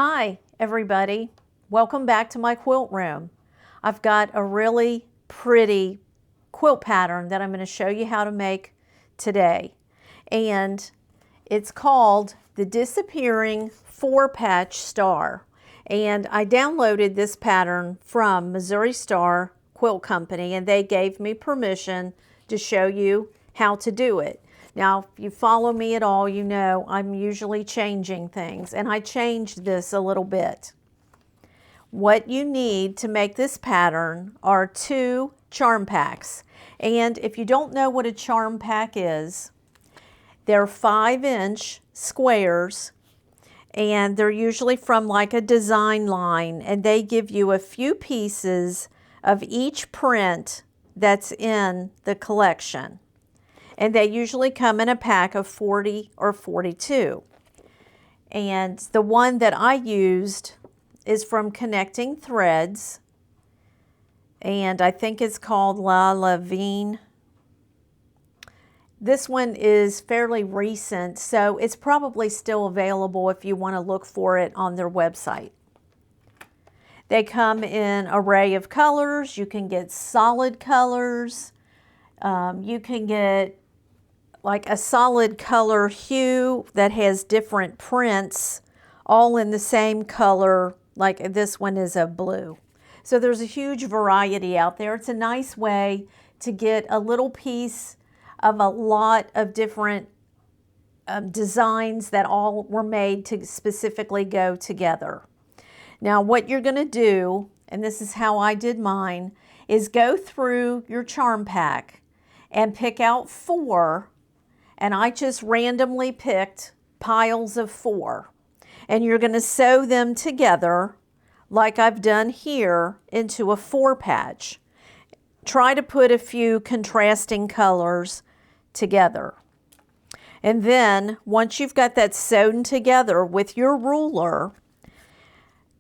Hi, everybody. Welcome back to my quilt room. I've got a really pretty quilt pattern that I'm going to show you how to make today. And it's called the Disappearing 4-Patch Star. And I downloaded this pattern from Missouri Star Quilt Company, and they gave me permission to show you how to do it. Now, if you follow me at all, you know I'm usually changing things, and I changed this a little bit. What you need to make this pattern are 2 charm packs. And if you don't know what a charm pack is, they're 5-inch squares, and they're usually from like a design line, and they give you a few pieces of each print that's in the collection. And they usually come in a pack of 40 or 42. And the one that I used is from Connecting Threads, and I think it's called La Lavine. This one is fairly recent, so it's probably still available if you want to look for it on their website. They come in an array of colors. You can get solid colors. You can get like a solid color hue that has different prints, all in the same color, like this one is a blue. So there's a huge variety out there. It's a nice way to get a little piece of a lot of different designs that all were made to specifically go together. Now what you're going to do, and this is how I did mine, is go through your charm pack and pick out 4. And I just randomly picked piles of 4. And you're going to sew them together like I've done here into a 4-patch. Try to put a few contrasting colors together. And then once you've got that sewn together with your ruler,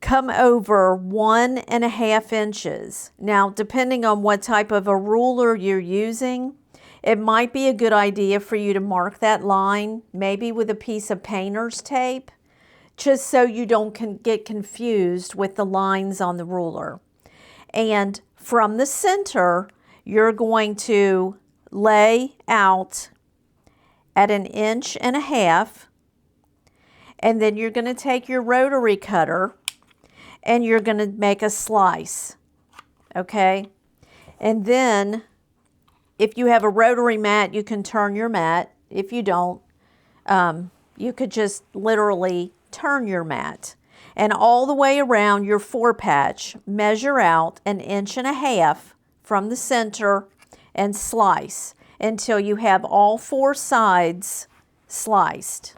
come over 1.5 inches. Now, depending on what type of a ruler you're using, it might be a good idea for you to mark that line, maybe with a piece of painter's tape, just so you don't get confused with the lines on the ruler. And from the center, you're going to lay out at 1.5 inches, and then you're going to take your rotary cutter and you're going to make a slice, okay? And then if you have a rotary mat, you can turn your mat. If you don't, you could just literally turn your mat. And all the way around your 4-patch, measure out 1.5 inches from the center and slice until you have all 4 sides sliced.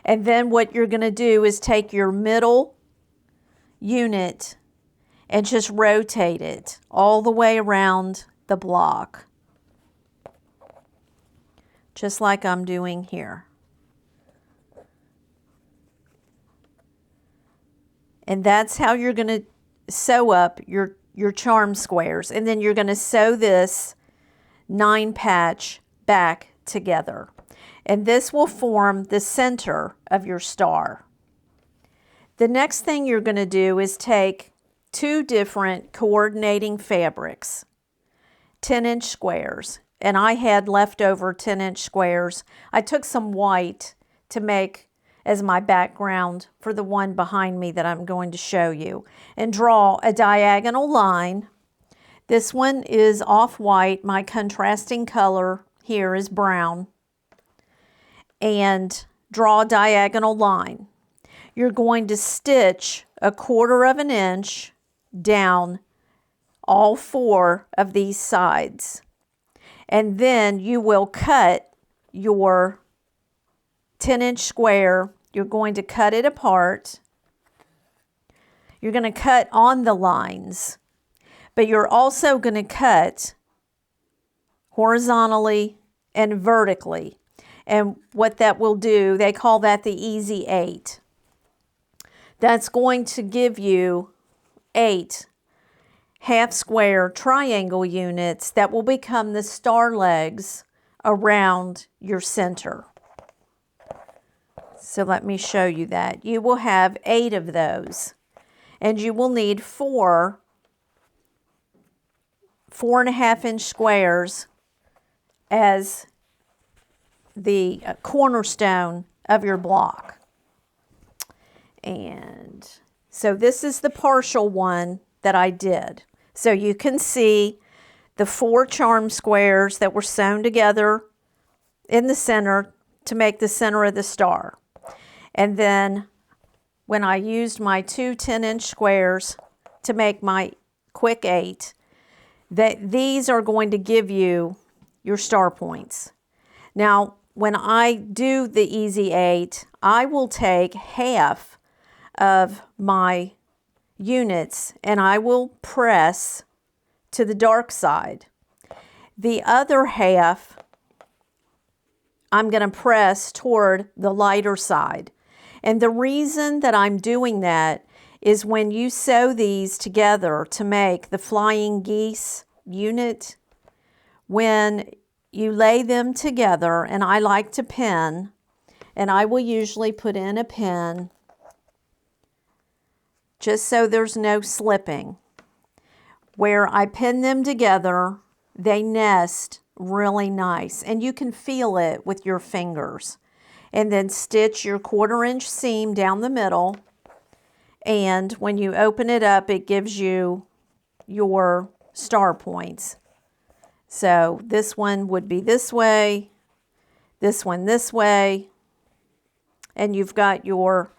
And then what you're going to do is take your middle unit and just rotate it all the way around the block, just like I'm doing here. And that's how you're going to sew up your charm squares. And then you're going to sew this 9-patch back together. And this will form the center of your star. The next thing you're going to do is take 2 different coordinating fabrics, 10-inch squares, and I had leftover 10-inch squares. I took some white to make as my background for the one behind me that I'm going to show you, and draw a diagonal line. This one is off-white. My contrasting color here is brown. And draw a diagonal line. You're going to stitch 1/4 inch down all 4 of these sides. And then you will cut your 10-inch square. You're going to cut it apart. You're going to cut on the lines, but you're also going to cut horizontally and vertically. And what that will do, they call that the Easy 8. That's going to give you 8 half-square triangle units that will become the star legs around your center. So let me show you that. You will have 8 of those, and you will need 4 4.5-inch squares as the cornerstone of your block. And so this is the partial one that I did. So you can see the 4 charm squares that were sewn together in the center to make the center of the star. And then when I used my 2 10-inch squares to make my quick 8, these are going to give you your star points. Now, when I do the easy 8, I will take half of my units and I will press to the dark side. The other half, I'm going to press toward the lighter side. And the reason that I'm doing that is when you sew these together to make the flying geese unit, when you lay them together, and I like to pin, and I will usually put in a pin just so there's no slipping. Where I pin them together, they nest really nice, and you can feel it with your fingers. And then stitch your 1/4-inch seam down the middle, and when you open it up, it gives you your star points. So this one would be this way, this one this way, and you've got your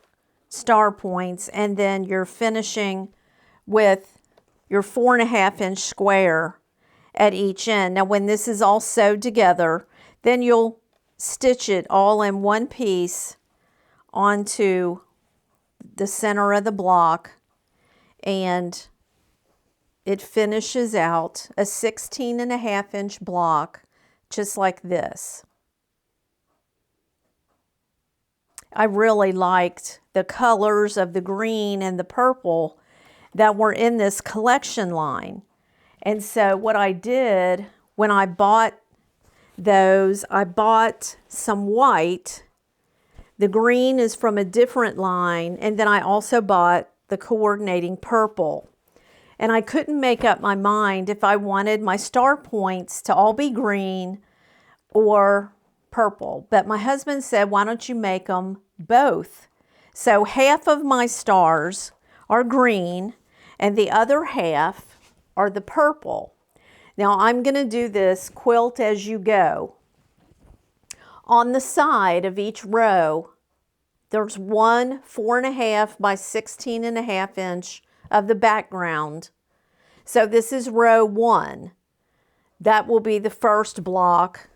star points, and then you're finishing with your 4.5-inch square at each end. Now when this is all sewed together, then you'll stitch it all in one piece onto the center of the block, and it finishes out a 16.5-inch block just like this. I really liked the colors of the green and the purple that were in this collection line. And so what I did when I bought those, I bought some white. The green is from a different line, and then I also bought the coordinating purple. And I couldn't make up my mind if I wanted my star points to all be green or purple. But my husband said, why don't you make them both? So half of my stars are green and the other half are the purple. Now I'm going to do this quilt as you go. On the side of each row, there's one 4.5 by 16.5 inch of the background. So this is row 1. That will be the first block.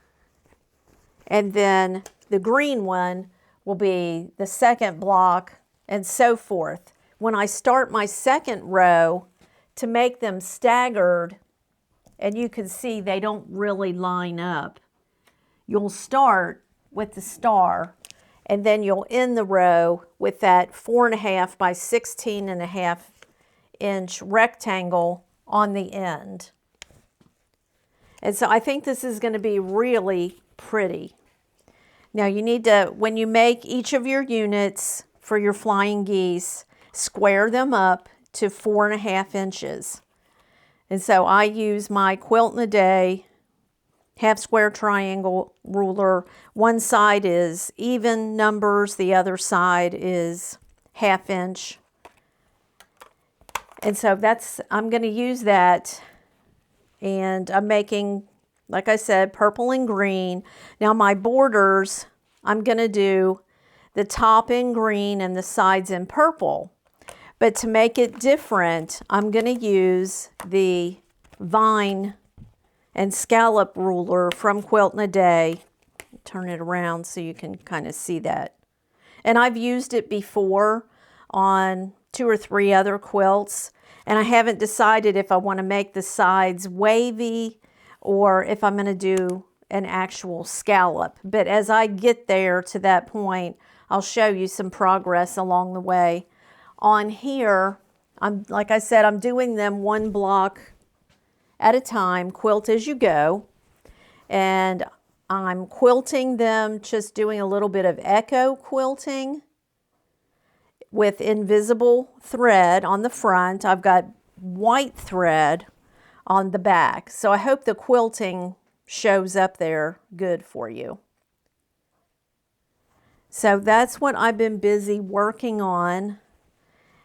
And then the green one will be the second block, and so forth. When I start my second row, to make them staggered, and you can see they don't really line up, you'll start with the star, and then you'll end the row with that 4.5 by 16.5 inch rectangle on the end. And so I think this is going to be really pretty. Now you need to, when you make each of your units for your flying geese, square them up to 4.5 inches. And so I use my Quilt in a Day half square triangle ruler. One side is even numbers, the other side is 1/2 inch. And so I'm going to use that, and I'm making, like I said, purple and green. Now my borders, I'm going to do the top in green and the sides in purple. But to make it different, I'm going to use the vine and scallop ruler from Quilt in a Day. Turn it around so you can kind of see that. And I've used it before on 2 or 3 other quilts, and I haven't decided if I want to make the sides wavy or if I'm going to do an actual scallop. But as I get there to that point, I'll show you some progress along the way. On here, like I said, I'm doing them one block at a time, quilt as you go. And I'm quilting them, just doing a little bit of echo quilting with invisible thread on the front. I've got white thread on the back. So I hope the quilting shows up there good for you. So that's what I've been busy working on.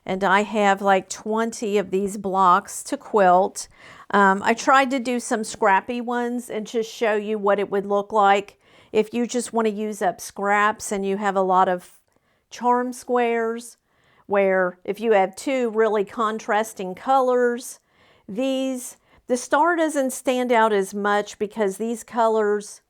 And I have like 20 of these blocks to quilt. I tried to do some scrappy ones and just show you what it would look like if you just want to use up scraps and you have a lot of charm squares, where if you have two really contrasting colors, the star doesn't stand out as much because these colors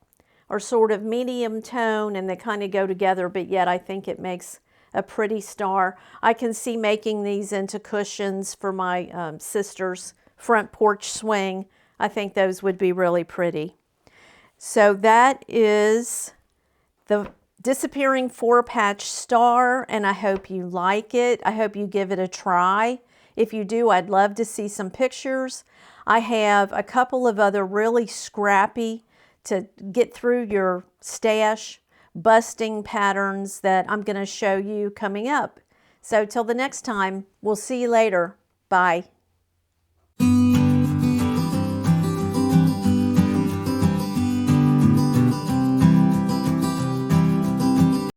are sort of medium tone and they kind of go together, but yet I think it makes a pretty star. I can see making these into cushions for my sister's front porch swing. I think those would be really pretty. So that is the Disappearing 4-Patch Star, and I hope you like it. I hope you give it a try. If you do, I'd love to see some pictures. I have a couple of other really scrappy to get through your stash busting patterns that I'm going to show you coming up. So till the next time, we'll see you later. Bye.